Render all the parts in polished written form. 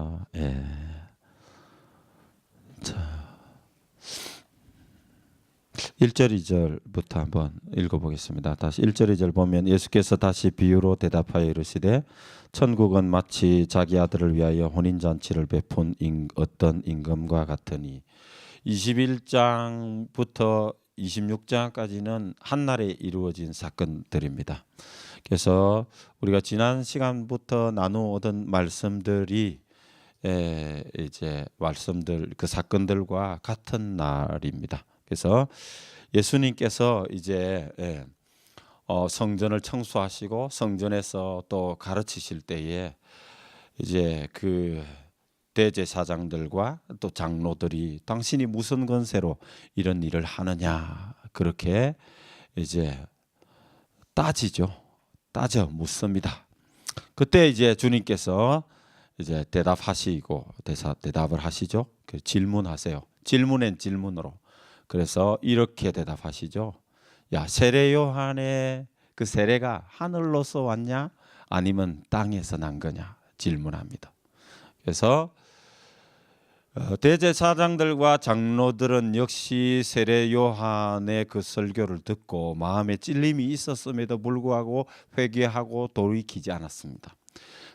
보겠습니다. 예. 자, 1절 2절부터 한번 읽어보겠습니다. 다시 1절 2절 보면 예수께서 다시 비유로 대답하여 이르시되 천국은 마치 자기 아들을 위하여 혼인잔치를 베푼 어떤 임금과 같으니 21장부터 26장까지는 한날에 이루어진 사건들입니다. 그래서 우리가 지난 시간부터 나누어던 말씀들이 이제 말씀들 그 사건들과 같은 날입니다. 그래서 예수님께서 이제 성전을 청소하시고 성전에서 또 가르치실 때에 이제 그 대제사장들과 또 장로들이 당신이 무슨 권세로 이런 일을 하느냐 그렇게 이제 따져 묻습니다. 그때 이제 주님께서 이제 대답하시고 대답을 하시죠. 질문하세요. 질문엔 질문으로. 그래서 이렇게 대답하시죠. 야, 세례 요한의 그 세례가 하늘로서 왔냐 아니면 땅에서 난 거냐 질문합니다. 그래서 대제사장들과 장로들은 역시 세례 요한의 그 설교를 듣고 마음에 찔림이 있었음에도 불구하고 회개하고 돌이키지 않았습니다.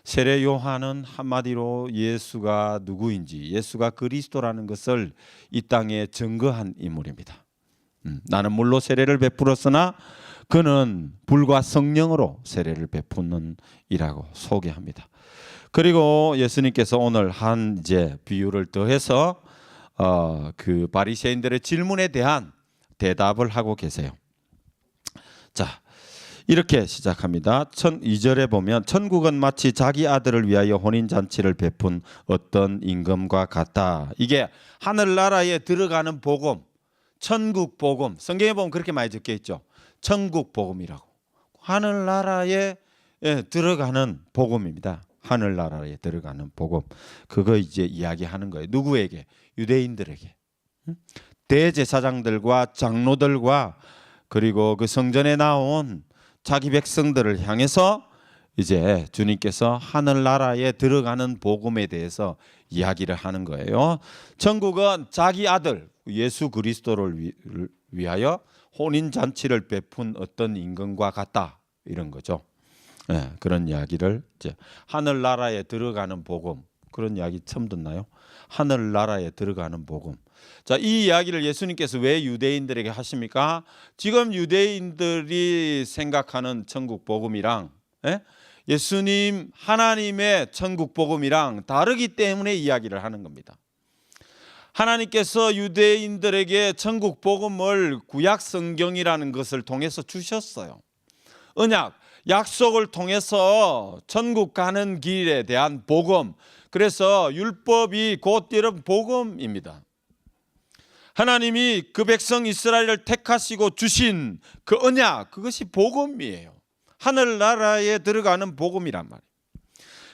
세례 요한은 한마디로 예수가 누구인지, 예수가 그리스도라는 것을 이 땅에 증거한 인물입니다. 나는 물로 세례를 베풀었으나 그는 불과 성령으로 세례를 베푸는 이라고 소개합니다. 그리고 예수님께서 오늘 한 이제 비유를 더해서 그 바리새인들의 질문에 대한 대답을 하고 계세요. 자, 이렇게 시작합니다. 2절에 보면 천국은 마치 자기 아들을 위하여 혼인잔치를 베푼 어떤 임금과 같다. 이게 하늘나라에 들어가는 복음, 천국 복음. 성경에 보면 그렇게 많이 적혀 있죠. 천국 복음이라고. 하늘나라에 들어가는 복음입니다. 하늘나라에 들어가는 복음. 그거 이제 이야기하는 거예요. 누구에게? 유대인들에게. 대제사장들과 장로들과 그리고 그 성전에 나온 자기 백성들을 향해서 이제 주님께서 하늘나라에 들어가는 복음에 대해서 이야기를 하는 거예요. 천국은 자기 아들 예수 그리스도를 위하여 혼인잔치를 베푼 어떤 임금과 같다 이런 거죠. 네, 그런 이야기를 이제 하늘나라에 들어가는 복음 그런 이야기 처음 듣나요? 하늘나라에 들어가는 복음. 자, 이 이야기를 예수님께서 왜 유대인들에게 하십니까? 지금 유대인들이 생각하는 천국 복음이랑 예수님 하나님의 천국 복음이랑 다르기 때문에 이야기를 하는 겁니다. 하나님께서 유대인들에게 천국 복음을 구약 성경이라는 것을 통해서 주셨어요. 언약, 약속을 통해서 천국 가는 길에 대한 복음. 그래서 율법이 곧 이런 복음입니다. 하나님이 그 백성 이스라엘을 택하시고 주신 그 언약, 그것이 복음이에요. 하늘나라에 들어가는 복음이란 말이에요.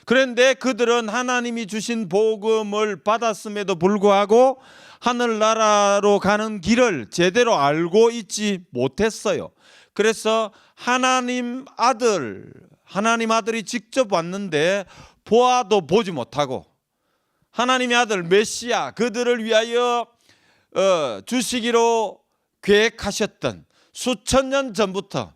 그런데 그들은 하나님이 주신 복음을 받았음에도 불구하고 하늘나라로 가는 길을 제대로 알고 있지 못했어요. 그래서 하나님 아들이 직접 왔는데 보아도 보지 못하고 하나님의 아들 메시아 그들을 위하여 주시기로 계획하셨던 수천 년 전부터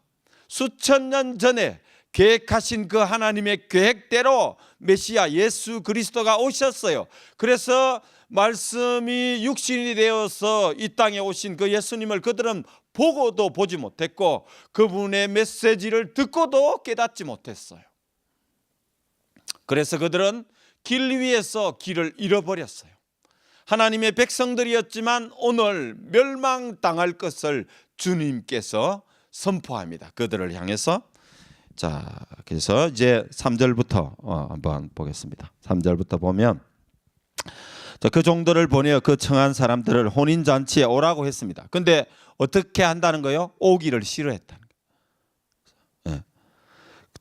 수천 년 전에 계획하신 그 하나님의 계획대로 메시아 예수 그리스도가 오셨어요. 그래서 말씀이 육신이 되어서 이 땅에 오신 그 예수님을 그들은 보고도 보지 못했고 그분의 메시지를 듣고도 깨닫지 못했어요. 그래서 그들은 길 위에서 길을 잃어버렸어요. 하나님의 백성들이었지만 오늘 멸망당할 것을 주님께서 선포합니다. 그들을 향해서. 자, 그래서 이제 3절부터 한번 보겠습니다. 3절부터 보면 그 종들을 보내어 그 청한 사람들을 혼인잔치에 오라고 했습니다. 근데 어떻게 한다는 거예요? 오기를 싫어했다는 거예요.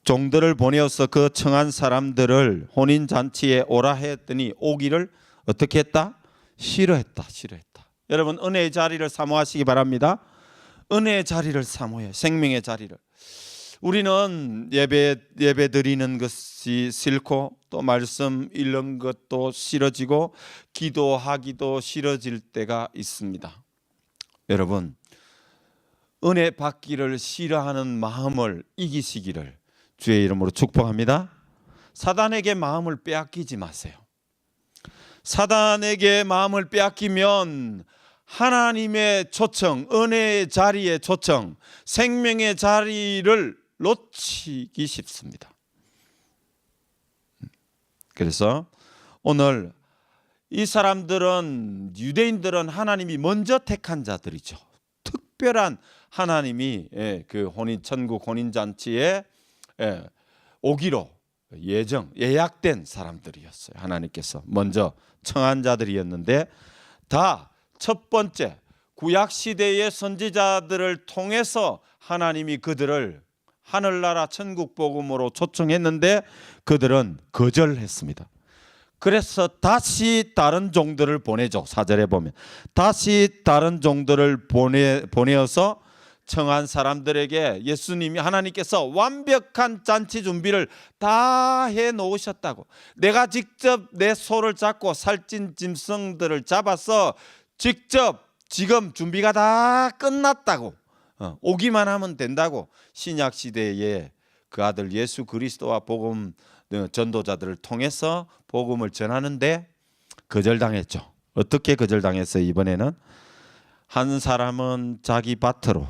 종들을 보내어서 그 청한 사람들을 혼인잔치에 오라 했더니 오기를 어떻게 했다? 싫어했다. 여러분 은혜의 자리를 사모하시기 바랍니다. 은혜의 자리를 사모해요. 생명의 자리를. 우리는 예배 드리는 것이 싫고 또 말씀 읽는 것도 싫어지고 기도하기도 싫어질 때가 있습니다. 여러분, 은혜 받기를 싫어하는 마음을 이기시기를 주의 이름으로 축복합니다. 사단에게 마음을 빼앗기지 마세요. 사단에게 마음을 빼앗기면 하나님의 초청, 은혜의 자리의 초청, 생명의 자리를 놓치기 쉽습니다. 그래서 오늘 이 사람들은, 유대인들은 하나님이 먼저 택한 자들이죠. 특별한 하나님이 그 천국 혼인잔치에 오기로 예약된 사람들이었어요. 하나님께서 먼저 청한 자들이었는데, 다 첫 번째 구약 시대의 선지자들을 통해서 하나님이 그들을 하늘나라 천국 복음으로 초청했는데 그들은 거절했습니다. 그래서 다시 다른 종들을 보내죠. 4절에 보면 다시 다른 종들을 보내어서 청한 사람들에게 예수님이, 하나님께서 완벽한 잔치 준비를 다 해놓으셨다고, 내가 직접 내 소를 잡고 살찐 짐승들을 잡아서 직접 지금 준비가 다 끝났다고, 오기만 하면 된다고 신약 시대에 그 아들 예수 그리스도와 복음 전도자들을 통해서 복음을 전하는데 거절당했죠. 어떻게 거절당했어요? 이번에는 한 사람은 자기 밭으로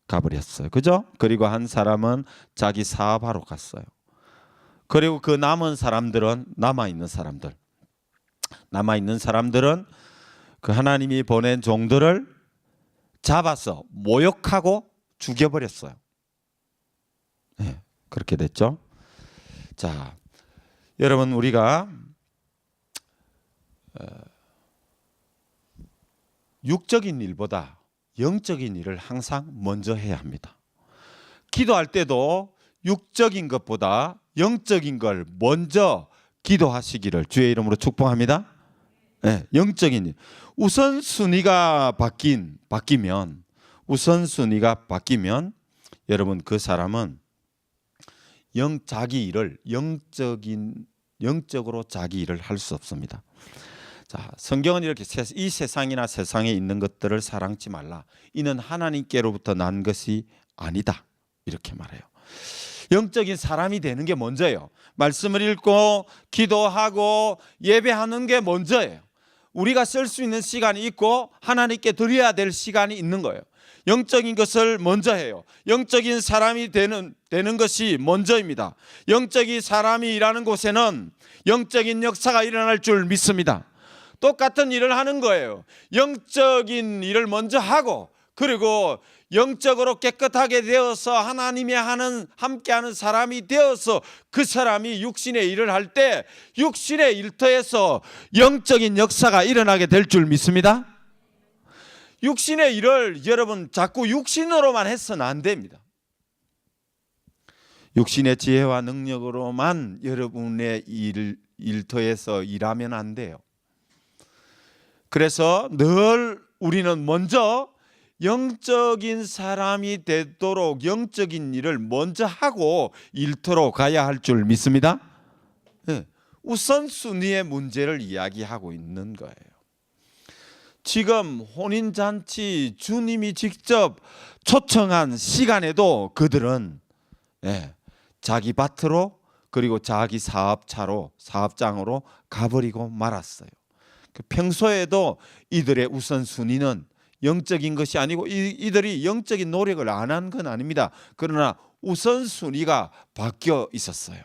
가버렸어요. 그죠? 그리고 한 사람은 자기 사업하러 갔어요. 그리고 그 남은 사람들은, 남아있는 사람들은 그 하나님이 보낸 종들을 잡아서 모욕하고 죽여버렸어요. 네, 그렇게 됐죠. 자, 여러분, 우리가 육적인 일보다 영적인 일을 항상 먼저 해야 합니다. 기도할 때도 육적인 것보다 영적인 걸 먼저 기도하시기를 주의 이름으로 축복합니다. 네, 영적인 일. 우선순위가 바뀌면 여러분, 그 사람은 자기 일을 영적으로 자기 일을 할 수 없습니다. 자, 성경은 이렇게, 이 세상이나 세상에 있는 것들을 사랑치 말라. 이는 하나님께로부터 난 것이 아니다. 이렇게 말해요. 영적인 사람이 되는 게 먼저예요. 말씀을 읽고 기도하고 예배하는 게 먼저예요. 우리가 쓸 수 있는 시간이 있고 하나님께 드려야 될 시간이 있는 거예요. 영적인 것을 먼저 해요. 영적인 사람이 되는 것이 먼저입니다. 영적인 사람이 일하는 곳에는 영적인 역사가 일어날 줄 믿습니다. 똑같은 일을 하는 거예요. 영적인 일을 먼저 하고, 그리고 영적으로 깨끗하게 되어서 하나님이 함께하는 사람이 되어서 그 사람이 육신의 일을 할 때 육신의 일터에서 영적인 역사가 일어나게 될 줄 믿습니다. 육신의 일을 여러분 자꾸 육신으로만 해서는 안 됩니다. 육신의 지혜와 능력으로만 여러분의 일터에서 일하면 안 돼요. 그래서 늘 우리는 먼저 영적인 사람이 되도록 영적인 일을 먼저 하고 일터로 가야 할 줄 믿습니다. 네. 우선순위의 문제를 이야기하고 있는 거예요. 지금 혼인잔치 주님이 직접 초청한 시간에도 그들은 자기 밭으로, 그리고 자기 사업장으로 가버리고 말았어요. 평소에도 이들의 우선순위는 영적인 것이 아니고 이들이 영적인 노력을 안 한 건 아닙니다. 그러나 우선순위가 바뀌어 있었어요.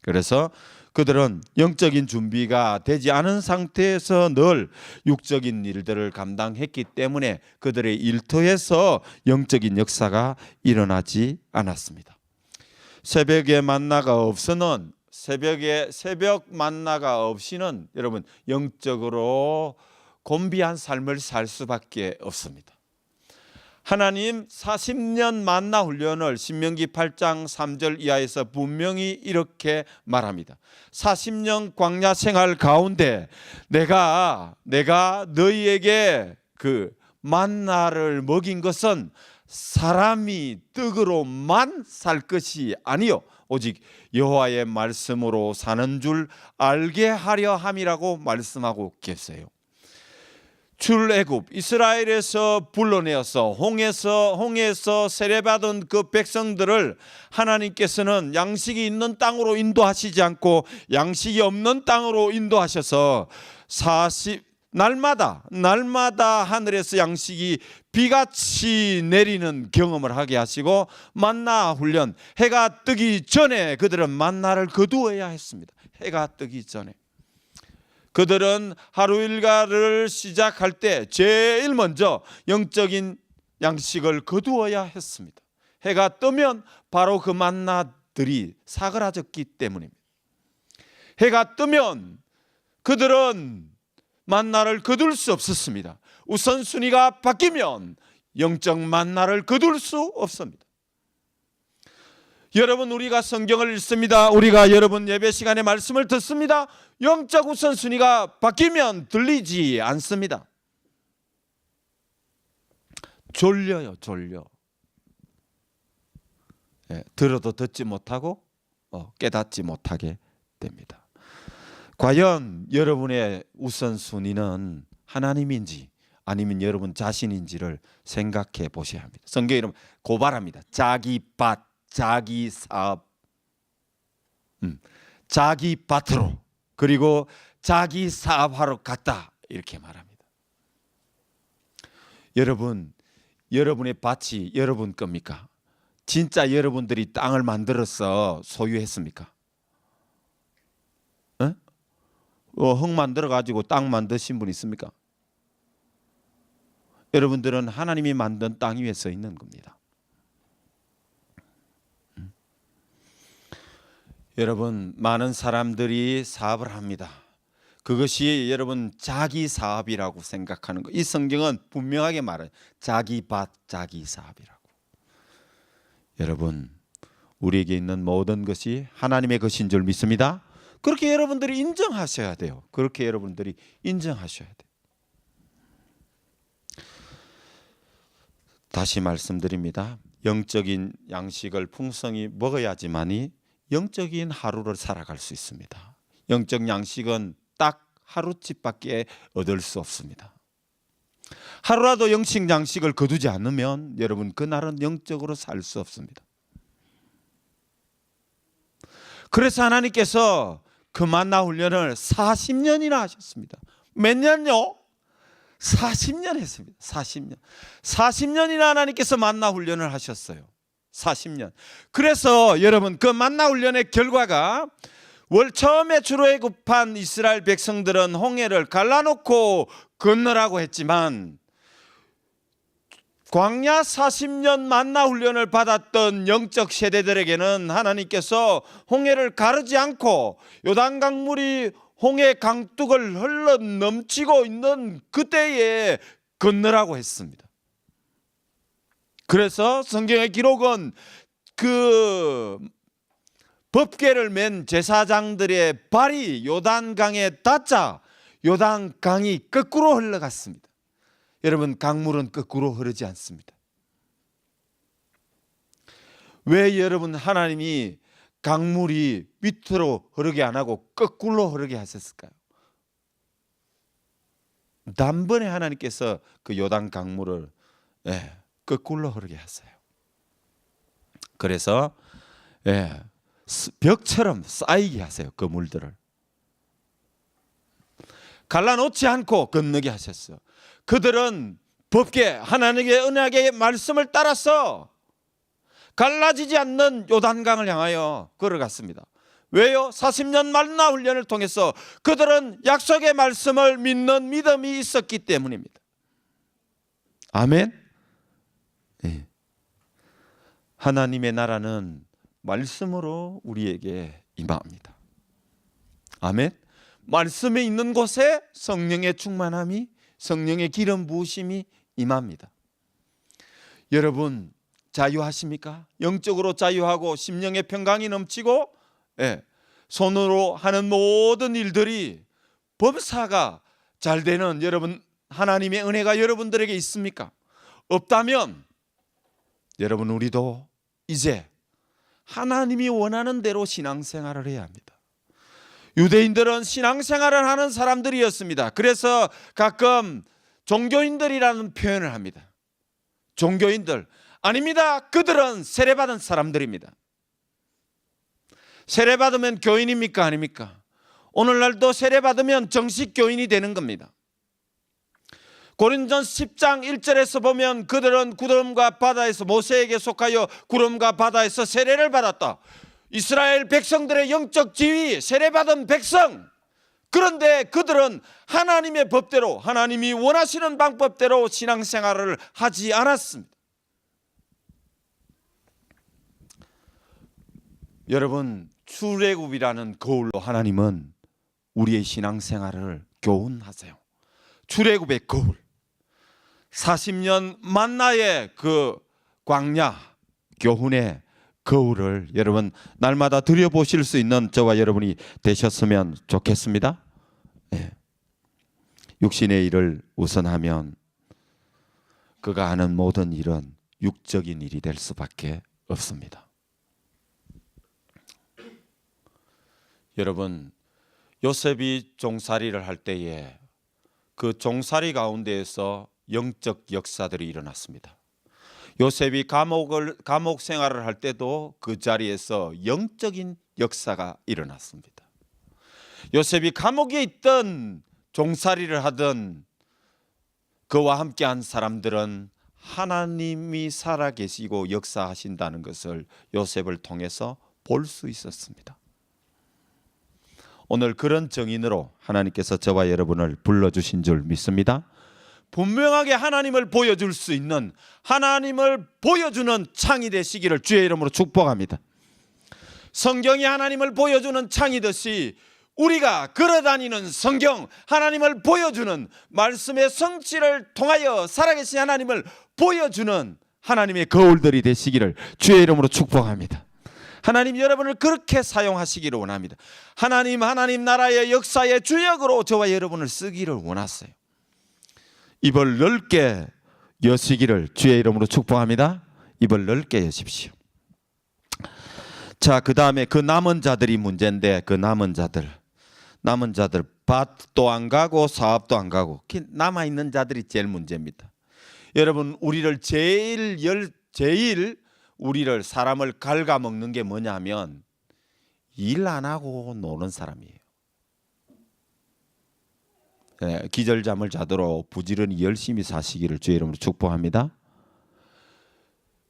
그래서 그들은 영적인 준비가 되지 않은 상태에서 늘 육적인 일들을 감당했기 때문에 그들의 일터에서 영적인 역사가 일어나지 않았습니다. 새벽 만나가 없이는 여러분 영적으로 곤비한 삶을 살 수밖에 없습니다. 하나님 40년 만나 훈련을 신명기 8장 3절 이하에서 분명히 이렇게 말합니다. 40년 광야 생활 가운데 내가 너희에게 그 만나를 먹인 것은 사람이 떡으로만 살 것이 아니요 오직 여호와의 말씀으로 사는 줄 알게 하려 함이라고 말씀하고 계세요. 출애굽 이스라엘에서 불러내어서 홍해에서 세례받은 그 백성들을 하나님께서는 양식이 있는 땅으로 인도하시지 않고 양식이 없는 땅으로 인도하셔서 날마다 하늘에서 양식이 비같이 내리는 경험을 하게 하시고 만나 훈련, 해가 뜨기 전에 그들은 만나를 거두어야 했습니다. 해가 뜨기 전에 그들은 하루 일과를 시작할 때 제일 먼저 영적인 양식을 거두어야 했습니다. 해가 뜨면 바로 그 만나들이 사그라졌기 때문입니다. 해가 뜨면 그들은 만나를 거둘 수 없었습니다. 우선순위가 바뀌면 영적 만나를 거둘 수 없습니다. 여러분, 우리가 성경을 읽습니다. 우리가 여러분 예배 시간에 말씀을 듣습니다. 영적 우선순위가 바뀌면 들리지 않습니다. 졸려요, 졸려. 들어도 듣지 못하고 깨닫지 못하게 됩니다. 과연 여러분의 우선순위는 하나님인지 아니면 여러분 자신인지를 생각해 보셔야 합니다. 성경에 이러면 고발합니다. 자기 밭, 자기 사업, 자기 밭으로 그리고 자기 사업하러 갔다 이렇게 말합니다. 여러분, 여러분의 밭이 여러분 겁니까? 진짜 여러분들이 땅을 만들어서 소유했습니까? 흙 만들어 가지고 땅 만드신 분 있습니까? 여러분들은 하나님이 만든 땅 위에 서 있는 겁니다. 여러분, 많은 사람들이 사업을 합니다. 그것이 여러분 자기 사업이라고 생각하는 거. 이 성경은 분명하게 말해요. 자기 밭, 자기 사업이라고. 여러분, 우리에게 있는 모든 것이 하나님의 것인 줄 믿습니다. 그렇게 여러분들이 인정하셔야 돼요. 그렇게 여러분들이 인정하셔야 돼요. 다시 말씀드립니다. 영적인 양식을 풍성히 먹어야지만이 영적인 하루를 살아갈 수 있습니다. 영적 양식은 딱 하루치밖에 얻을 수 없습니다. 하루라도 영적 양식을 거두지 않으면 여러분 그날은 영적으로 살 수 없습니다. 그래서 하나님께서 그 만나 훈련을 40년이나 하셨습니다. 몇 년요? 40년 했습니다. 40년이나 하나님께서 만나 훈련을 하셨어요. 40년. 그래서 여러분 그 만나 훈련의 결과가 처음에 출애굽한 이스라엘 백성들은 홍해를 갈라놓고 건너라고 했지만 광야 40년 만나 훈련을 받았던 영적 세대들에게는 하나님께서 홍해를 가르지 않고 요단강물이 홍해 강둑을 흘러 넘치고 있는 그때에 건너라고 했습니다. 그래서 성경의 기록은 그 법궤를 맨 제사장들의 발이 요단강에 닿자 요단강이 거꾸로 흘러갔습니다. 여러분, 강물은 거꾸로 흐르지 않습니다. 왜 여러분 하나님이 강물이 밑으로 흐르게 안 하고 거꾸로 흐르게 하셨을까요? 단번에 하나님께서 그 요단 강물을 거꾸로 흐르게 하세요. 그래서 벽처럼 쌓이게 하세요. 그 물들을 갈라놓지 않고 건너게 하셨어요. 그들은 법궤 하나님의 언약의 말씀을 따라서 갈라지지 않는 요단강을 향하여 걸어갔습니다. 왜요? 40년 만나 훈련을 통해서 그들은 약속의 말씀을 믿는 믿음이 있었기 때문입니다. 아멘. 네. 하나님의 나라는 말씀으로 우리에게 임합니다. 아멘. 말씀에 있는 곳에 성령의 충만함이, 성령의 기름 부으심이 임합니다. 여러분 자유하십니까? 영적으로 자유하고 심령의 평강이 넘치고 손으로 하는 모든 일들이 범사가 잘 되는 여러분 하나님의 은혜가 여러분들에게 있습니까? 없다면 여러분, 우리도 이제 하나님이 원하는 대로 신앙생활을 해야 합니다. 유대인들은 신앙생활을 하는 사람들이었습니다. 그래서 가끔 종교인들이라는 표현을 합니다. 종교인들 아닙니다. 그들은 세례받은 사람들입니다. 세례받으면 교인입니까? 아닙니까? 오늘날도 세례받으면 정식 교인이 되는 겁니다. 고린도전서 10장 1절에서 보면 그들은 구름과 바다에서 모세에게 속하여 구름과 바다에서 세례를 받았다. 이스라엘 백성들의 영적 지위, 세례받은 백성. 그런데 그들은 하나님의 법대로, 하나님이 원하시는 방법대로 신앙생활을 하지 않았습니다. 여러분, 출애굽이라는 거울로 하나님은 우리의 신앙생활을 교훈하세요. 출애굽의 거울, 40년 만나의 그 광야 교훈의 거울을 여러분 날마다 들여보실 수 있는 저와 여러분이 되셨으면 좋겠습니다. 네. 육신의 일을 우선하면 그가 하는 모든 일은 육적인 일이 될 수밖에 없습니다. 여러분, 요셉이 종살이를 할 때에 그 종살이 가운데에서 영적 역사들이 일어났습니다. 요셉이 감옥 생활을 할 때도 그 자리에서 영적인 역사가 일어났습니다. 요셉이 감옥에 있던 종살이를 하던 그와 함께한 사람들은 하나님이 살아계시고 역사하신다는 것을 요셉을 통해서 볼 수 있었습니다. 오늘 그런 정인으로 하나님께서 저와 여러분을 불러주신 줄 믿습니다. 분명하게 하나님을 보여줄 수 있는, 하나님을 보여주는 창이 되시기를 주의 이름으로 축복합니다. 성경이 하나님을 보여주는 창이듯이 우리가 걸어다니는 성경, 하나님을 보여주는 말씀의 성취를 통하여 살아계신 하나님을 보여주는 하나님의 거울들이 되시기를 주의 이름으로 축복합니다. 하나님 여러분을 그렇게 사용하시기를 원합니다. 하나님 나라의 역사의 주역으로 저와 여러분을 쓰기를 원하세요. 입을 넓게 여시기를 주의 이름으로 축복합니다. 입을 넓게 여십시오. 자, 그 다음에 그 남은 자들이 문제인데, 그 남은 자들 밭도 안 가고 사업도 안 가고 남아있는 자들이 제일 문제입니다. 여러분, 우리를 제일 우리를 사람을 갉아먹는 게 뭐냐면 일 안 하고 노는 사람이에요. 기절잠을 자도록 부지런히 열심히 사시기를 주의 이름으로 축복합니다.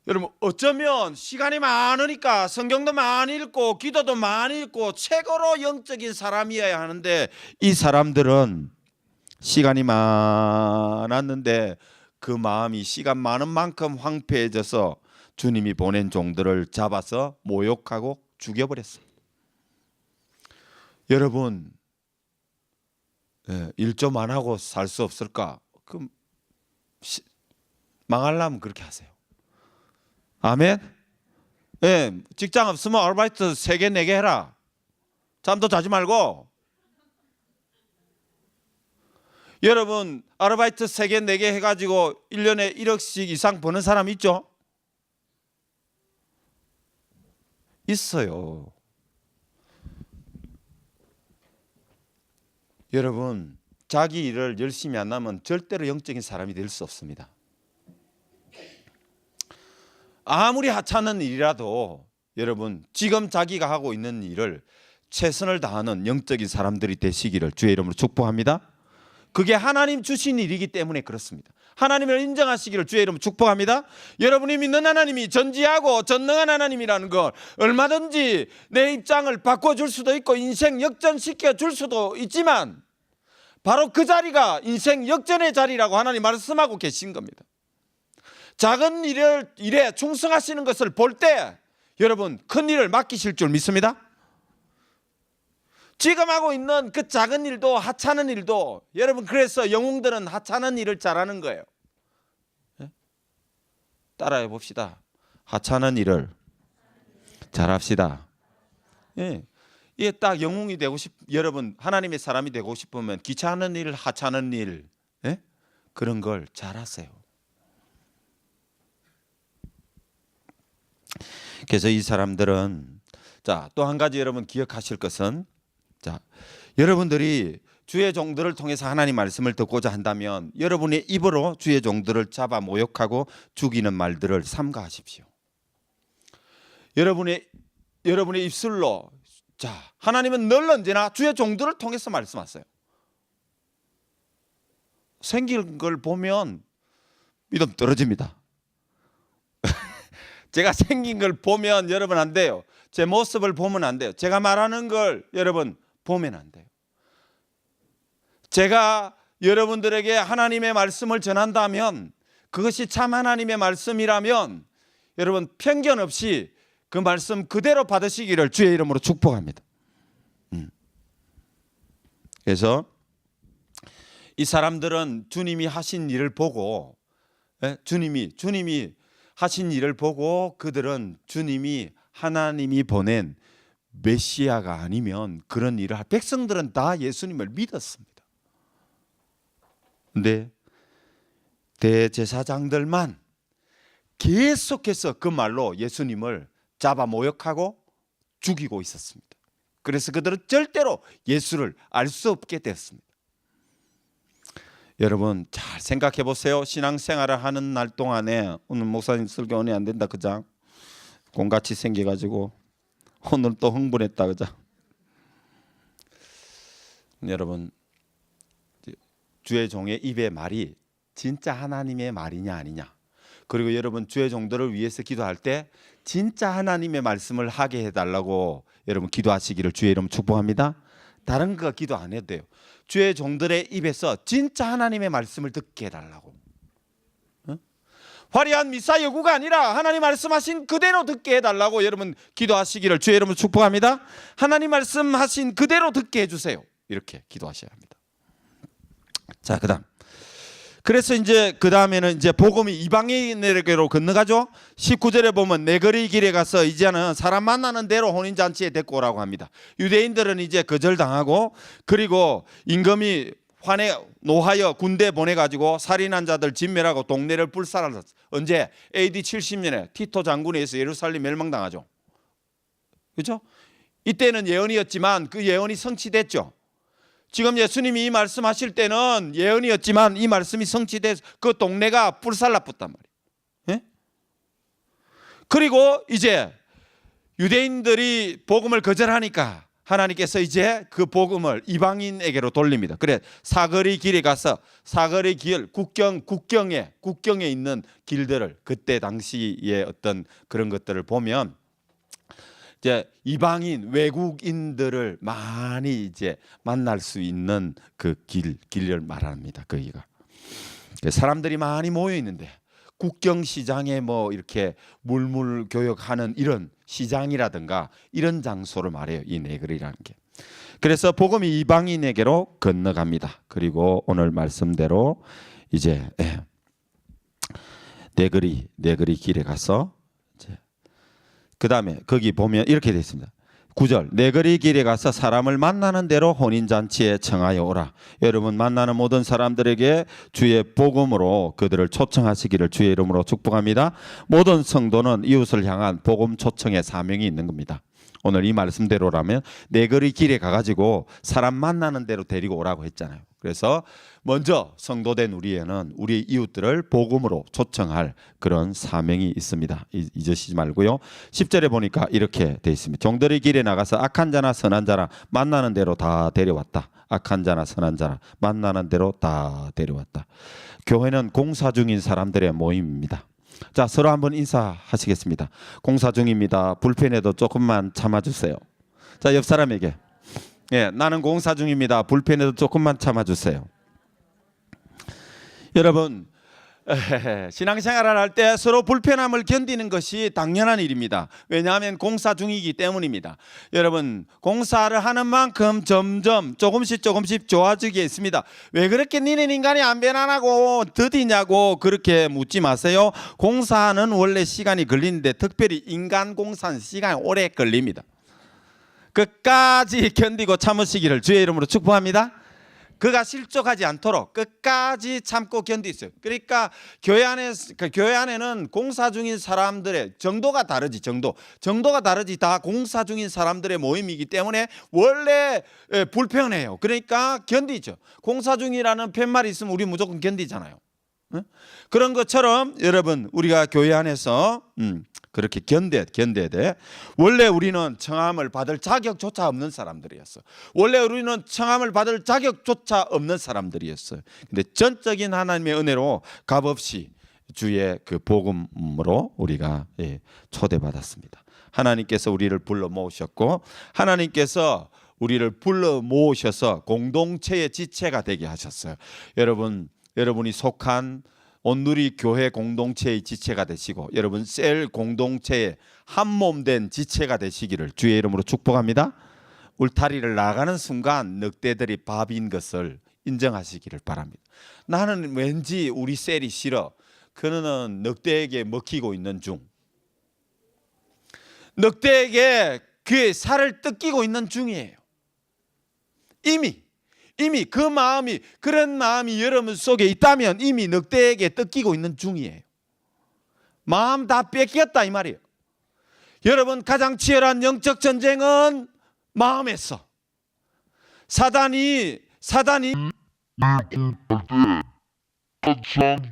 여러분, 어쩌면 시간이 많으니까 성경도 많이 읽고 기도도 많이 읽고 최고로 영적인 사람이어야 하는데, 이 사람들은 시간이 많았는데 그 마음이 시간 많은 만큼 황폐해져서 주님이 보낸 종들을 잡아서 모욕하고 죽여버렸어요. 여러분, 일 좀 안 하고 살 수 없을까? 그럼 망하려면 그렇게 하세요. 아멘. 직장 없으면 아르바이트 3개 4개 해라. 잠도 자지 말고. 여러분, 아르바이트 3개 4개 해가지고 1년에 1억씩 이상 버는 사람 있죠? 있어요. 여러분, 자기 일을 열심히 안 하면 절대로 영적인 사람이 될 수 없습니다. 아무리 하찮은 일이라도 여러분, 지금 자기가 하고 있는 일을 최선을 다하는 영적인 사람들이 되시기를 주의 이름으로 축복합니다. 그게 하나님 주신 일이기 때문에 그렇습니다. 하나님을 인정하시기를 주의 이름으로 축복합니다. 여러분이 믿는 하나님이 전지하고 전능한 하나님이라는 걸 얼마든지 내 입장을 바꿔줄 수도 있고 인생 역전시켜 줄 수도 있지만, 바로 그 자리가 인생 역전의 자리라고 하나님 말씀하고 계신 겁니다. 작은 일에 충성하시는 것을 볼 때 여러분, 큰 일을 맡기실 줄 믿습니다. 지금 하고 있는 그 작은 일도, 하찮은 일도, 여러분, 그래서 영웅들은 하찮은 일을 잘하는 거예요. 따라해 봅시다. 하찮은 일을 잘합시다. 이게 딱 영웅이 되고 여러분, 하나님의 사람이 되고 싶으면 귀찮은 일, 하찮은 일, 그런 걸 잘하세요. 그래서 이 사람들은 자, 또 한 가지 여러분 기억하실 것은 자, 여러분들이 주의 종들을 통해서 하나님 말씀을 듣고자 한다면 여러분의 입으로 주의 종들을 잡아 모욕하고 죽이는 말들을 삼가하십시오. 여러분의 입술로 자, 하나님은 늘 언제나 주의 종들을 통해서 말씀하세요. 생긴 걸 보면 믿음 떨어집니다. 제가 생긴 걸 보면 여러분 안 돼요. 제 모습을 보면 안 돼요. 제가 말하는 걸 여러분 보면 안 돼요. 제가 여러분들에게 하나님의 말씀을 전한다면 그것이 참 하나님의 말씀이라면 여러분 편견 없이 그 말씀 그대로 받으시기를 주의 이름으로 축복합니다. 그래서 이 사람들은 주님이 하신 일을 보고 주님이 하신 일을 보고 그들은 주님이 하나님이 보낸 메시아가 아니면 그런 일을 할 백성들은 다 예수님을 믿었습니다. 근데 대제사장들만 계속해서 그 말로 예수님을 잡아 모욕하고 죽이고 있었습니다. 그래서 그들은 절대로 예수를 알 수 없게 됐습니다. 여러분 잘 생각해 보세요. 신앙생활을 하는 날 동안에 오늘 목사님 설교 오늘 안 된다 그죠? 공같이 생겨가지고 오늘 또 흥분했다 그죠? 여러분 주의 종의 입의 말이 진짜 하나님의 말이냐 아니냐, 그리고 여러분 주의 종들을 위해서 기도할 때 진짜 하나님의 말씀을 하게 해달라고 여러분 기도하시기를 주의 이름 축복합니다. 다른 거 기도 안 해도 돼요. 주의 종들의 입에서 진짜 하나님의 말씀을 듣게 해달라고. 화려한 미사 여구가 아니라 하나님 말씀하신 그대로 듣게 해달라고 여러분 기도하시기를 주의 이름으로 축복합니다. 하나님 말씀하신 그대로 듣게 해주세요. 이렇게 기도하셔야 합니다. 자, 그다음. 그래서 이제 그 다음에는 이제 복음이 이방인에게로 건너가죠. 19절에 보면 내 거리 길에 가서 이제는 사람 만나는 대로 혼인 잔치에 데리고 오라고 합니다. 유대인들은 이제 거절당하고 그리고 임금이 노하여 군대 보내가지고 살인한 자들 진멸하고 동네를 불살랐어요. 언제? AD 70년에 티토 장군에 의해서 예루살렘 멸망당하죠. 그렇죠? 이때는 예언이었지만 그 예언이 성취됐죠. 지금 예수님이 이 말씀하실 때는 예언이었지만 이 말씀이 성취돼서 그 동네가 불살라붙단 말이에요. 예? 그리고 이제 유대인들이 복음을 거절하니까 하나님께서 이제 그 복음을 이방인에게로 돌립니다. 그래 사거리 길에 가서 사거리 길 국경에 있는 길들을 그때 당시의 어떤 그런 것들을 보면 이제 이방인 외국인들을 많이 이제 만날 수 있는 그 길을 말합니다. 거기가 사람들이 많이 모여 있는데 국경 시장에 뭐 이렇게 물물 교역하는 이런 시장이라든가 이런 장소를 말해요. 이 네거리라는 게. 그래서 복음이 이방인에게로 건너갑니다. 그리고 오늘 말씀대로 이제 네거리 길에 가서 그 다음에 거기 보면 이렇게 되어 있습니다. 9절 네거리 길에 가서 사람을 만나는 대로 혼인잔치에 청하여 오라. 여러분 만나는 모든 사람들에게 주의 복음으로 그들을 초청하시기를 주의 이름으로 축복합니다. 모든 성도는 이웃을 향한 복음 초청의 사명이 있는 겁니다. 오늘 이 말씀대로라면 네거리 길에 가가지고 사람 만나는 대로 데리고 오라고 했잖아요. 그래서 먼저 성도된 우리에는 우리 이웃들을 복음으로 초청할 그런 사명이 있습니다. 잊으시지 말고요. 10절에 보니까 이렇게 돼 있습니다. 종들의 길에 나가서 악한 자나 선한 자나 만나는 대로 다 데려왔다. 악한 자나 선한 자나 만나는 대로 다 데려왔다. 교회는 공사 중인 사람들의 모임입니다. 자, 서로 한번 인사하시겠습니다. 공사 중입니다. 불편해도 조금만 참아주세요. 자, 옆 사람에게 나는 공사 중입니다. 불편해도 조금만 참아주세요. 여러분 신앙생활을 할 때 서로 불편함을 견디는 것이 당연한 일입니다. 왜냐하면 공사 중이기 때문입니다. 여러분 공사를 하는 만큼 점점 조금씩 좋아지게 있습니다. 왜 그렇게 니는 인간이 안 변하고 더디냐고 그렇게 묻지 마세요. 공사는 원래 시간이 걸리는데 특별히 인간 공사는 시간이 오래 걸립니다. 끝까지 견디고 참으시기를 주의 이름으로 축복합니다. 그가 실족하지 않도록 끝까지 참고 견디었어요. 그러니까 교회 안에는 공사 중인 사람들의 정도가 다르지. 정도가 다르지. 다 공사 중인 사람들의 모임이기 때문에 원래 불편해요. 그러니까 견디죠. 공사 중이라는 팻말이 있으면 우리 무조건 견디잖아요. 그런 것처럼 여러분 우리가 교회 안에서 그렇게 견뎌야 돼. 원래 우리는 청함을 받을 자격조차 없는 사람들이었어. 원래 우리는 청함을 받을 자격조차 없는 사람들이었어요. 근데 전적인 하나님의 은혜로 값없이 주의 그 복음으로 우리가 초대받았습니다. 하나님께서 우리를 불러 모으셨고 하나님께서 우리를 불러 모으셔서 공동체의 지체가 되게 하셨어요. 여러분이 속한 온누리 교회 공동체의 지체가 되시고 여러분 셀 공동체의 한몸된 지체가 되시기를 주의 이름으로 축복합니다. 울타리를 나가는 순간 늑대들이 밥인 것을 인정하시기를 바랍니다. 나는 왠지 우리 셀이 싫어. 그는 늑대에게 먹히고 있는 중. 늑대에게 그의 살을 뜯기고 있는 중이에요. 이미 그 마음이 그런 마음이 여러분 속에 있다면 이미 늑대에게 뜯기고 있는 중이에요. 마음 다 뺏겼다 이 말이에요. 여러분 가장 치열한 영적 전쟁은 마음에서 사단이 가장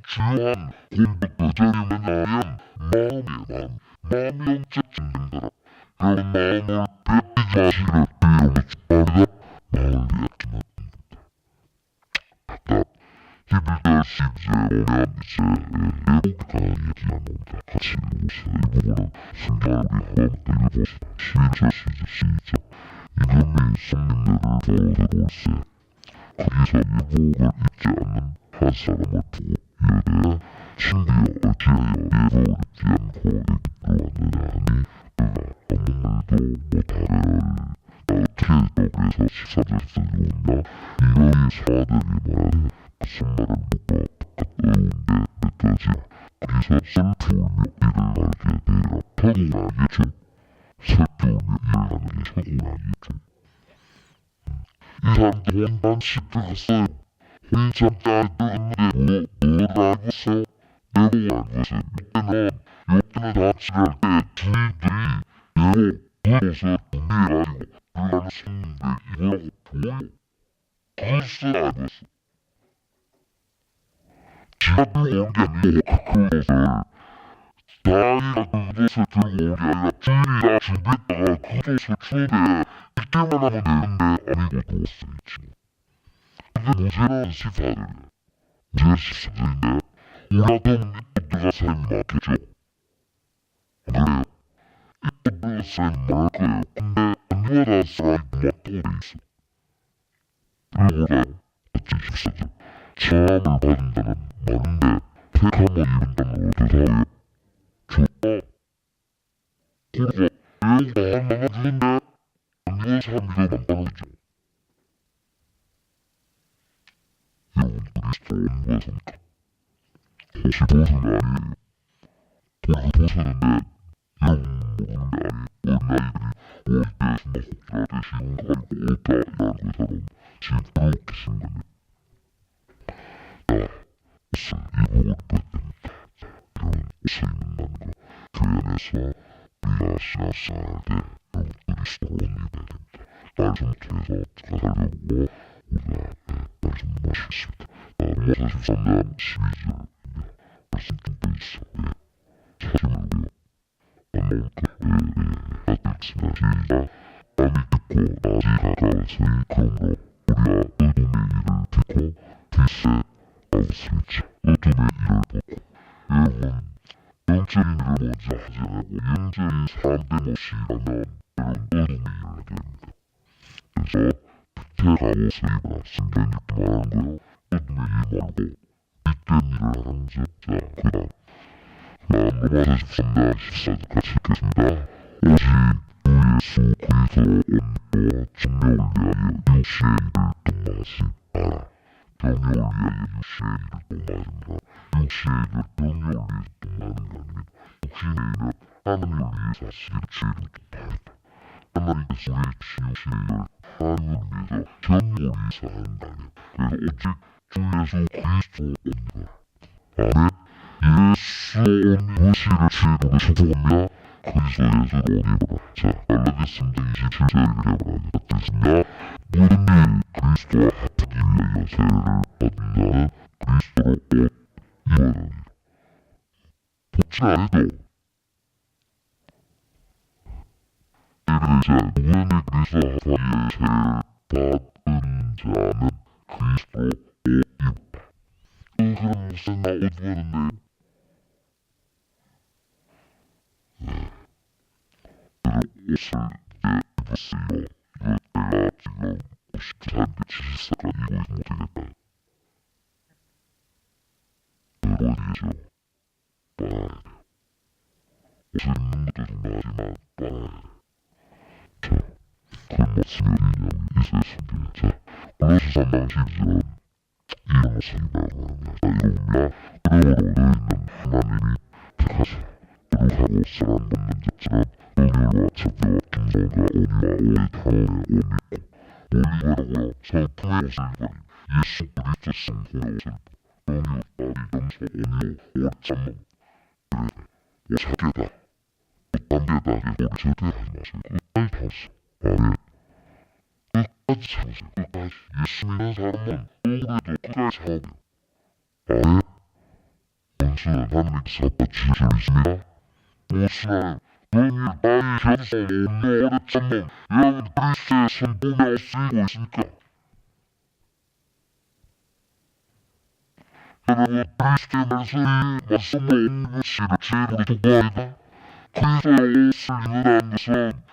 주요한 공격대적이 뭐냐면 마음이 영적 전쟁이다. 여러분 마음을 뺏기지 마시기를 주의 축복합니다. 마음을 뺏기면 히브리서 12장에 보면 이제 애국가 얘기가 나옵니다. 같이 읽어보세요. 이 부분은 성경을 우리 한번 읽어봅시다. 시작. 이름이 성민들을 보러들올세. 거기서 예복을 입지 않는 한 사람을 보고 이르되 친구여 어찌하여 예복을 입지 않고 애굽으로 왔느냐 하니 그가 아무 말도 못하되 어떻게 여기서 식사를 쓰느냐 이러히 사화들이 말하되 무슨 말을 묻고 똑같은데 맺더지라. 거기서 슬프우며 이를 알게 되리라. 서구나겠죠. 슬프우며 이를 하는 게 서구나겠죠. 이 사람도 혼반식 들었어요. 혼자 딸들었는데 뭘 알고 있어? 내고 알고 있어. 이때는 다 칠할 때 주인들이 예고 불옷을 준비해가지고 불나는 손님들 입으라고 보여. 그것을 알고 있어. 지가 들고 온 게 아니고 그것을 다이가 그것을 들고 온 게 아니라 주인이 다 준비했다가 그것을 주는데 이때만 하면 되는데 아니고 두었어 이 친구. 근데 문제는 시사들이야. 문제는 시사들인데 오라도 이쁘드가 삶이 많겠죠. 안 그래요? 이쁘드가 삶이 많을 거예요. 근데 안 좋아하는 사람이 맞다고 돼 있어. 읽어봐요. 어찌 시사들. 청함을 받은다는 많은데 택함을 이룬다는 어떠사고요? 좋다. 그리고 애우가 한 마음 주는데 안 좋은 사람이 더 많다는 거죠. 여러분 그리스도 온 거였습니까? 혹시 보수는 아니에요. 보수는데 여러분 모르는데 아니에요. 어린아이들이 어릴 때 숨바꼭질하듯이 용감하고 오다라는 것처럼 지금 그렇게 쓴 겁니다. 옷을 입어볼 뻔됩니다. 이런 옷을 입는다는 거 교회 안에서 우리가 신앙생활할 때 여러분 그리스도인이 돼야 됩니다. 말씀 통해서 가사려고 우리가 말씀 마시겠습니다. 로마서 13장 12절입니다. 말씀 좀 빼주세요. 사심으로요. 안 나올까? 하겠습니다. 시작. 밤이 깊고 낮이 가까웠으니 그러므로 우리가 어둠의 일을 딛고 빛의 아웃스위치 어둠의 일을 벗고 여러분 영적인 일을 먼저 하지 않고 영적인 사람된 것이 라면 여러분 어둠의 일을 하게 됩니다. 그래서 빛의 갑옷을 입어라. 성경이 이렇게 말하는 거예요. 어둠의 일 말고 빛된 일을 하는 자. 그 다음 로마서 13장 14절 같이 읽겠습니다. 오직 주 예수 그리스도의 온유와 정욕을 위하여 육신의 일을 동망하지 마라. 병력을 위하여 육신의 일을 동망하십니다. 육신의 일을 병력을 위해서 동망하는 게 아닙니다. 육신의 일을 하나님을 위해서 하시기를 주의를 동망합니다. 하나님께서 우리 지으시는 하나님을 위해서 견고히 사는 거 아니야. 그래서 오직 주 예수 그리스도 옵니다. 아멘. 예수 온 무시를 제도를 소통합니다. 그리스도 예수로 오니라. 자, 갈라디아 3장 27절에 그래버려 뜻입니다. 모든 일 그리스도와 합하기 위하여 세례를 받은 자는 그리스도로 옷 입어느니라. 복지 안 해도 자, 무언의 그리스도 합하기에 세례를 받은 자는 그리스도로 옷 입었다. 그럼 무슨 나옷 입었는데 옷을 입었어요. 내가 지금 50살 70살까지 입고 못하겠다. 그러니죠. 빨아야 돼. 옷을 입는 것도 중요하지만 빨아야 돼. 자, 굶었으면 이념이 있었습니다. 자, 골로새 3장 12절 이런 모습이라고 합니다. 자, 이겁니다. 그러므로 너희는 하나님이 택하사 거룩하고 사랑 받는 자처럼 은혜와 자비와 겸손과 온유와 오래 참음에 옷 입고 올리버라고요. 성품의 옷을 입으니 예수 그리스도 성품의 옷을 입고 은유, 아리, 염소, 온유, 오래 참음 그래, 오 사계다 담배다 우리 절대 하지 마세요. 끝까지 참으세요. 아멘. 끝까지 참으세요. 끝까지 예수 믿는 사람은 억울해도 끝까지 참으며 아멘. 원수는 하나님께서 아빠 지으시겠습니다. 무엇이나 너희 나의 현서 온유 오래 참음 여러분 그리스도의 성품에 쓰이고 있으니까 여러분 그리스도의 말씀을 온 것이를 제대로 도구하이다. 그리스도의 옷을 입는다는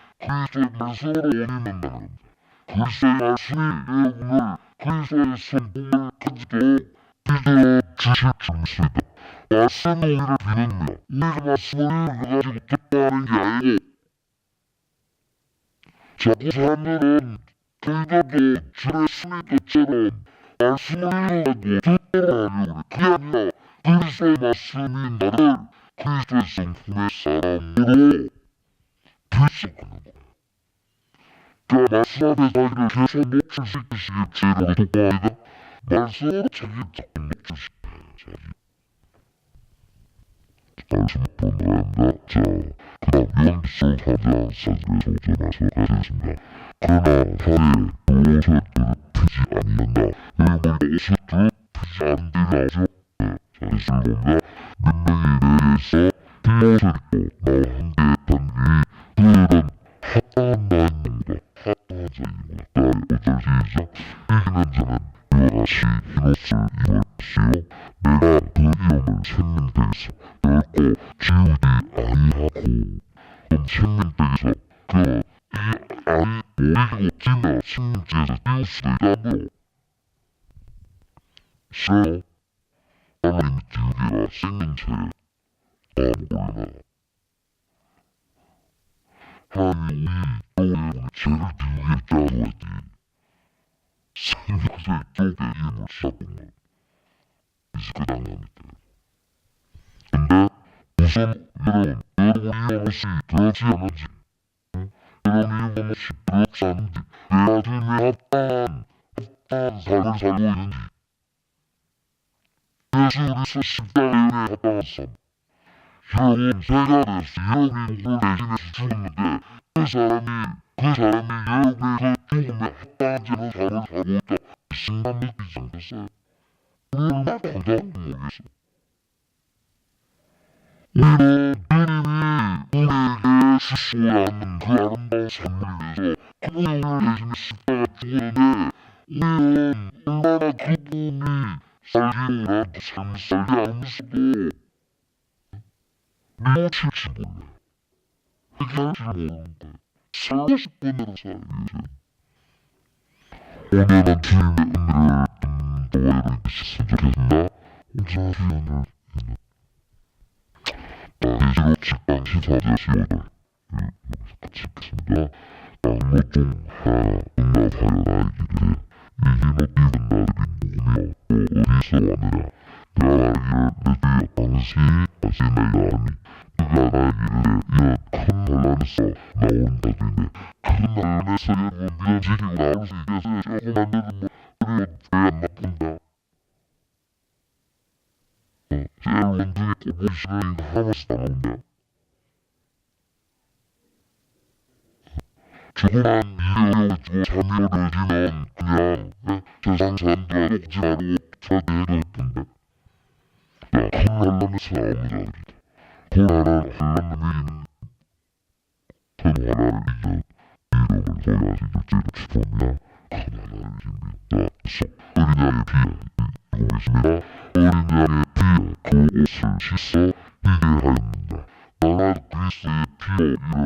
것은 그리스도의 말씀으로 옷 입는다는 겁니다. 그리스도의 말씀이 여러분을 그리스도의 성품을 가지도록 비디오 주실 줄 믿습니다. 말씀은 우리를 비릅니다. 우리가 말씀을 가지고 기뻐하는 게 아니고 자꾸 사람들은 그들도 줄에 숨이 것처럼 말씀을 읽어가지고 기뻐를 하려고 그래. 그게 아니라 그리스도의 말씀이 나를 그리스도의 성품의 사람으로 비석하는 거야. 자, 말씀 앞에 자기를 계속 노출시키시길 제대로 도구하이다. 말씀으로 자기를 자꾸 노출시켜요. 말씀 본드랍니다. 자, 그 다음 요한계시록 4장 4절에서 5절 말씀하겠습니다. 그러나 하에 그 옷을 더럽히지 아니한다. 여러분 옷을 더럽히지 않는데 나오죠? 네, 자, 예수를 봅니다. 몇 명이 내에서 빈옷을 입고 나와 함께 했던 이 그들은 합당한 자인입니다. 합당한 자인입니다. 자, 5절 시작. 이기는 자는 이와 같이 흰옷을 입을 것이요 내가 그 이름을 생명백에서 열고 지우지 아니하고 그럼 생명백에서 그 이 아니 모이고 지나 생명지에서 띄울 수도 있다므로 싫어요? 하나님이 지우기가 생명체에 다 몰라. 하나님이 우리 여러분의 죄를 지우겠다고 했지 생명체 쪽에 힘을 쏟은 그 당합니다. 근데 우선 여러분이 이것이 그렇지 않은지 여러분이 이것이 그렇지 않은지 내 아들이 합당한 삶을 살고 있는지 예수 그리스도 십자가에 합당한 삶 여러분 제가 됐어. 여러분이 누굴 대신해서 죽었는데 그 사람이 여러분에서 죽으면 합당하지 않은 삶을 살고 있다. 신감 느끼지 않겠어요? 얼마나 당당한지 모르겠어. 우리는 주님이 우리에게 주시고야 하는 그 아름다운 삶을 위해서 그분이 우리를 대신해 십자가 죽었는데 우리는 얼마나 그분이 살기로 나도 삶을 살지 않으면서도 미워칠지 몰라. 해결할지 모르는데 살고 싶은 대로 살기 위해서 오늘은 주님의 은혜를 너와 여러분께 있었으면 좋겠습니다. 혼자 주연을 예지로 책방 14절 15절 여기서 같이 읽겠습니다. 양로 중 하나 응답하여 나에게 이르되 이 흰옷 입은 나들이 누구며 또 어디서 왔느냐 내가 나에게 내 뒤에 당신이 다시 내가 하니 논란에서 나온 답인데 큰 논란에서 밀어지리고 나올 수 있겠어요. 조그만 데는 뭐 왜안 나쁜다. 제일 원숭이 꼬부리시는 하면서 나오는데 조그만 일을 주고 잠이 들지면 그냥 세상산도 먹지 말고 자대해도 했던데 큰 논란에서 나오는 자들이다. 돌아라 한란놈이 큰 화나를 이제 이름을 보여야지 둘째로 주범이야. 큰 화나를 입니다. 어린양의 피해 이고 있습니다. 어린양의 피해 그 옷을 씻어 희게 하였는다. 나라 그리스의 피로 이름을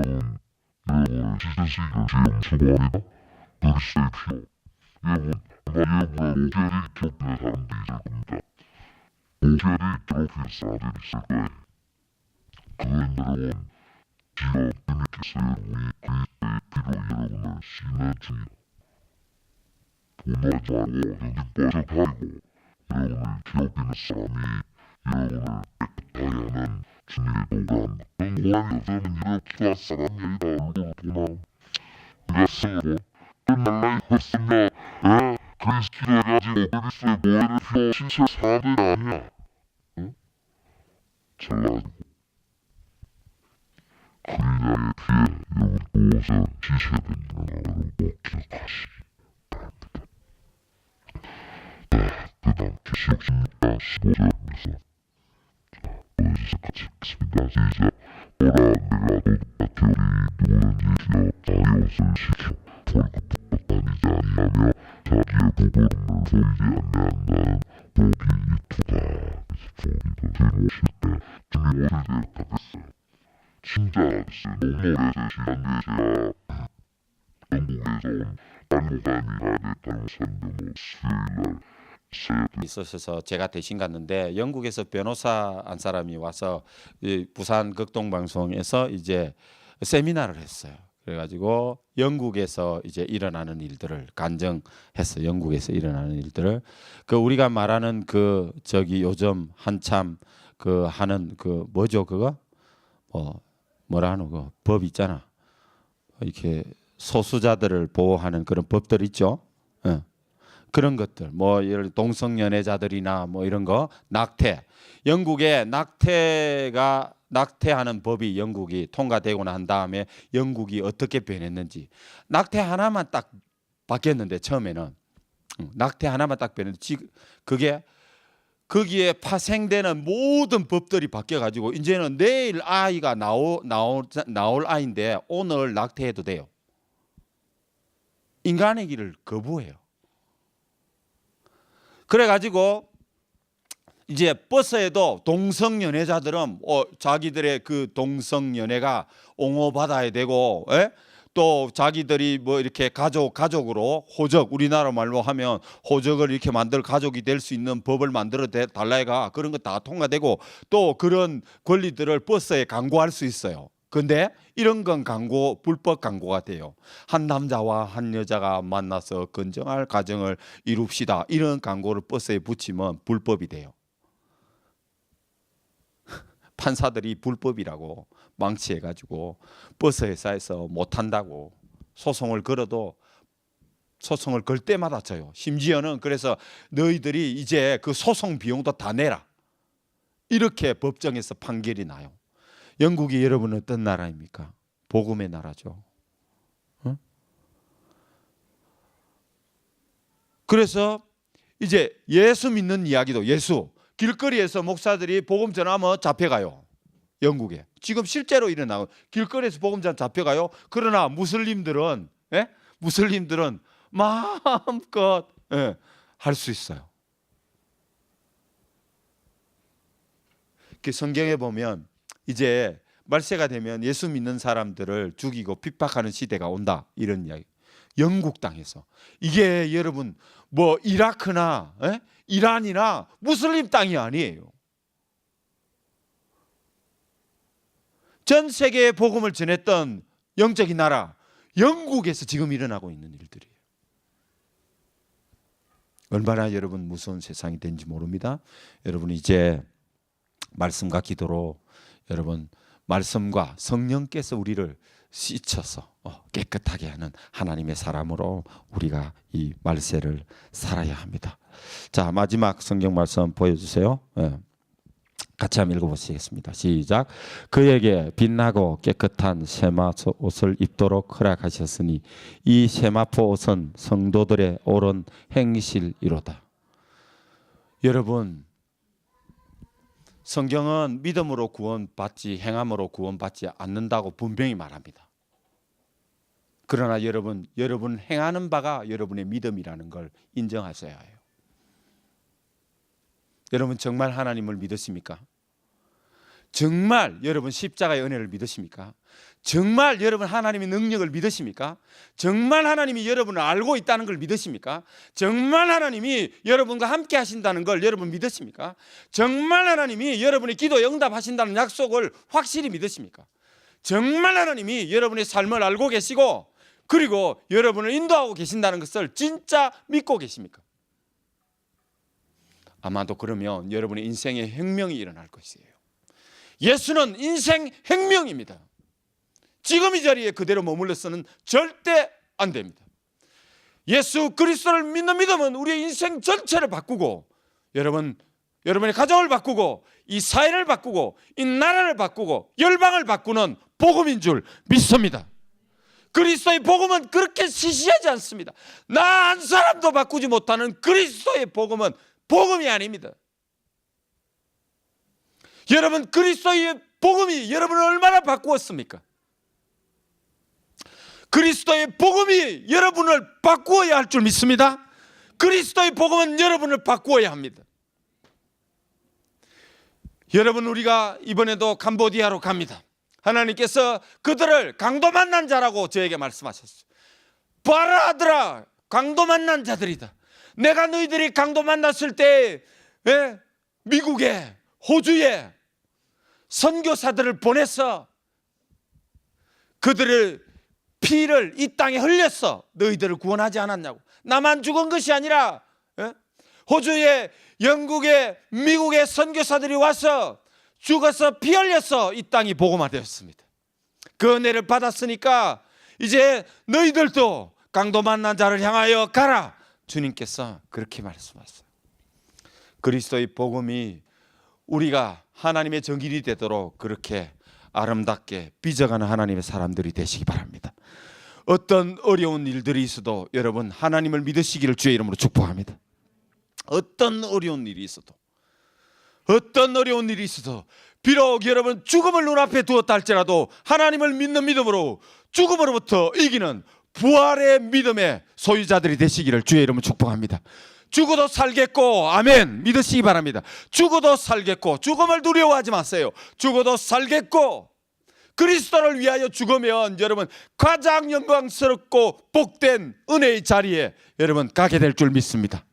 씻으시기를 지금 수고합니다. 그리스의 피로 여러분 아마 예부에 오결이 기록된 사람들이 있을 겁니다. 오결이 기록된 사람들이 있을 거예요. 그건 여러분 지금 주님께서 여러분이 그리스도의 피로 여러분을 심해 주니 분노하지 말고 여기 뻐석하고 여러분을 기억되는 사람이 여러분을 깨끗하게 하는 주님의 도감 고향 여자는 이렇게 사람이 아니다 얼굴 보나 네가 쓰고 끝날라 했으며 그리스도 해가지고 그리스도의 모해를 피워 신체 사람들이 아니야. 응? 잘나가지고 그리나의 피해 여러분 무엇을 지셔야 된다는 여러분 꼭 기억하시기 바랍니다. 그다음 제16장 15절에서 어디서 같이 읽습니다. 시작. 오라 내가 너희가 누구든지 자기 옷을 시켜 벌겋고 다니지 아니하며 자기의 부끄러움을 보이지 아니한다는 복이 있도다. 복이 더 들어오실 때 주님 옷을 대답했어요. 칭찬하셨어요. 너무 오래돼서 시간에 제가 영국에서 온 단무관이라 단무사인데 뭐 수요일날 있으셔서 제가 대신 갔는데 영국에서 변호사 한 사람이 와서 부산 극동방송에서 이제 세미나를 했어요. 그래가지고 영국에서 이제 일어나는 일들을 간증했어요. 영국에서 일어나는 일들을 그 우리가 말하는 그 저기 요즘 한참 그 하는 그 뭐죠 그거 뭐라 하는 거 법 있잖아. 이렇게 소수자들을 보호하는 그런 법들 있죠. 그런 것들 뭐 예를 동성연애자들이나 뭐 이런 거 낙태 영국에 낙태하는 법이 영국이 통과되고 난 다음에 영국이 어떻게 변했는지 낙태 하나만 딱 바뀌었는데 처음에는 낙태 하나만 딱 변했는데 지금 그게 거기에 파생되는 모든 법들이 바뀌어가지고 이제는 내일 아이가 나올 아이인데 오늘 낙태해도 돼요. 인간의 길을 거부해요. 그래가지고 이제 버스에도 동성연애자들은 자기들의 그 동성연애가 옹호받아야 되고 또 자기들이 뭐 이렇게 가족으로 호적 우리나라 말로 하면 호적을 이렇게 만들 가족이 될 수 있는 법을 만들어 달라해가 그런 거 다 통과되고 또 그런 권리들을 버스에 광고할 수 있어요. 근데 이런 건 불법 광고가 돼요. 한 남자와 한 여자가 만나서 건정할 가정을 이룹시다. 이런 광고를 버스에 붙이면 불법이 돼요. 판사들이 불법이라고 망치해가지고 버스 회사에서 못한다고 소송을 걸어도 소송을 걸 때마다 져요. 심지어는 그래서 너희들이 이제 그 소송 비용도 다 내라. 이렇게 법정에서 판결이 나요. 영국이 여러분 어떤 나라입니까? 복음의 나라죠. 그래서 이제 예수 믿는 이야기도 길거리에서 목사들이 복음 전하면 잡혀가요. 영국에 지금 실제로 일어나고 길거리에서 복음 전 잡혀가요. 그러나 무슬림들은 마음껏 할 수 있어요. 성경에 보면 이제 말세가 되면 예수 믿는 사람들을 죽이고 핍박하는 시대가 온다 이런 이야기. 영국 땅에서 이게 여러분 뭐 이라크나 이란이나 무슬림 땅이 아니에요. 전 세계에 복음을 전했던 영적인 나라 영국에서 지금 일어나고 있는 일들이에요. 얼마나 여러분 무서운 세상이 된지 모릅니다. 여러분 이제 말씀과 기도로 여러분 말씀과 성령께서 우리를 씻어서 깨끗하게 하는 하나님의 사람으로 우리가 이 말세를 살아야 합니다. 자, 마지막 성경 말씀 보여주세요. 같이 한번 읽어보시겠습니다. 시작. 그에게 빛나고 깨끗한 세마 옷을 입도록 허락하셨으니 이 세마포 옷은 성도들의 옳은 행실이로다. 여러분, 성경은 믿음으로 구원받지 행함으로 구원받지 않는다고 분명히 말합니다. 그러나 여러분 행하는 바가 여러분의 믿음이라는 걸 인정하셔야 해요. 여러분 정말 하나님을 믿으십니까? 정말 여러분 십자가의 은혜를 믿으십니까? 정말 여러분 하나님의 능력을 믿으십니까? 정말 하나님이 여러분을 알고 있다는 걸 믿으십니까? 정말 하나님이 여러분과 함께 하신다는 걸 여러분 믿으십니까? 정말 하나님이 여러분의 기도에 응답하신다는 약속을 확실히 믿으십니까? 정말 하나님이 여러분의 삶을 알고 계시고 그리고 여러분을 인도하고 계신다는 것을 진짜 믿고 계십니까? 아마도 그러면 여러분의 인생의 혁명이 일어날 것이에요. 예수는 인생 혁명입니다. 지금 이 자리에 그대로 머물러서는 절대 안 됩니다. 예수 그리스도를 믿는 믿음은 우리의 인생 전체를 바꾸고 여러분의 가정을 바꾸고 이 사회를 바꾸고 이 나라를 바꾸고 열방을 바꾸는 복음인 줄 믿습니다. 그리스도의 복음은 그렇게 시시하지 않습니다. 나 한 사람도 바꾸지 못하는 그리스도의 복음은 복음이 아닙니다. 여러분 그리스도의 복음이 여러분을 얼마나 바꾸었습니까? 그리스도의 복음이 여러분을 바꾸어야 할 줄 믿습니다. 그리스도의 복음은 여러분을 바꾸어야 합니다. 여러분 우리가 이번에도 캄보디아로 갑니다. 하나님께서 그들을 강도 만난 자라고 저에게 말씀하셨어요. 봐라 아들아, 강도 만난 자들이다. 내가 너희들이 강도 만났을 때 미국에 호주에 선교사들을 보내서 그들의 피를 이 땅에 흘렸어. 너희들을 구원하지 않았냐고. 나만 죽은 것이 아니라 호주에 영국에 미국의 선교사들이 와서 죽어서 피 흘려서 이 땅이 복음화되었습니다. 그 은혜를 받았으니까 이제 너희들도 강도 만난 자를 향하여 가라. 주님께서 그렇게 말씀하셨어요. 그리스도의 복음이 우리가 하나님의 정길이 되도록 그렇게 아름답게 빚어가는 하나님의 사람들이 되시기 바랍니다. 어떤 어려운 일들이 있어도 여러분 하나님을 믿으시기를 주의 이름으로 축복합니다. 어떤 어려운 일이 있어도 비록 여러분 죽음을 눈앞에 두었다 할지라도 하나님을 믿는 믿음으로 죽음으로부터 이기는 부활의 믿음의 소유자들이 되시기를 주의 이름으로 축복합니다. 죽어도 살겠고 아멘 믿으시기 바랍니다. 죽어도 살겠고 죽음을 두려워하지 마세요. 죽어도 살겠고 그리스도를 위하여 죽으면 여러분 가장 영광스럽고 복된 은혜의 자리에 여러분 가게 될 줄 믿습니다.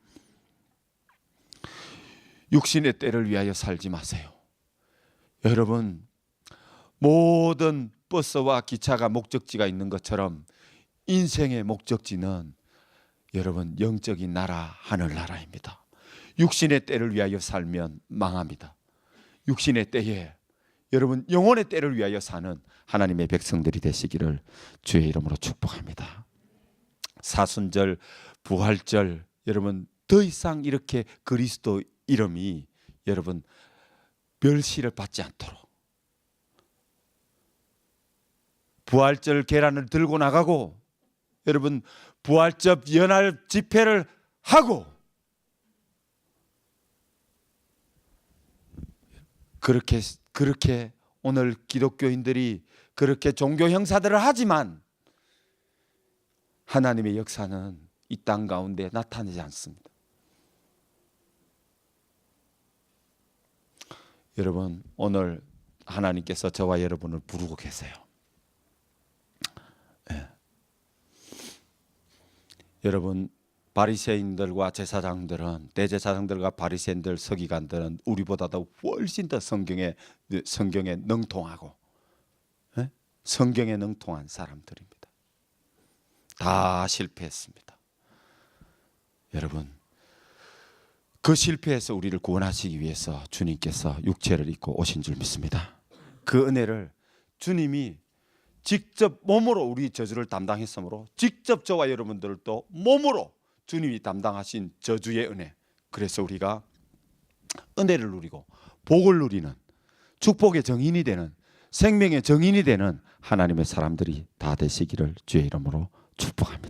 육신의 때를 위하여 살지 마세요. 여러분 모든 버스와 기차가 목적지가 있는 것처럼 인생의 목적지는 여러분 영적인 나라 하늘나라입니다. 육신의 때를 위하여 살면 망합니다. 육신의 때에 여러분 영혼의 때를 위하여 사는 하나님의 백성들이 되시기를 주의 이름으로 축복합니다. 사순절 부활절 여러분 더 이상 이렇게 그리스도 이름이 여러분 멸시를 받지 않도록 부활절 계란을 들고 나가고 여러분 부활절 연합 집회를 하고 그렇게 오늘 기독교인들이 그렇게 종교 행사들을 하지만 하나님의 역사는 이 땅 가운데 나타나지 않습니다. 여러분 오늘 하나님께서 저와 여러분을 부르고 계세요. 여러분 바리새인들과 제사장들은 대제사장들과 바리새인들 서기관들은 우리보다도 훨씬 더 성경에 능통하고 성경에 능통한 사람들입니다. 다 실패했습니다. 여러분 그 실패에서 우리를 구원하시기 위해서 주님께서 육체를 입고 오신 줄 믿습니다. 그 은혜를 주님이 직접 몸으로 우리 저주를 담당했으므로 직접 저와 여러분들도 몸으로 주님이 담당하신 저주의 은혜, 그래서 우리가 은혜를 누리고 복을 누리는, 축복의 정인이 되는, 생명의 정인이 되는 하나님의 사람들이 다 되시기를 주의 이름으로 축복합니다.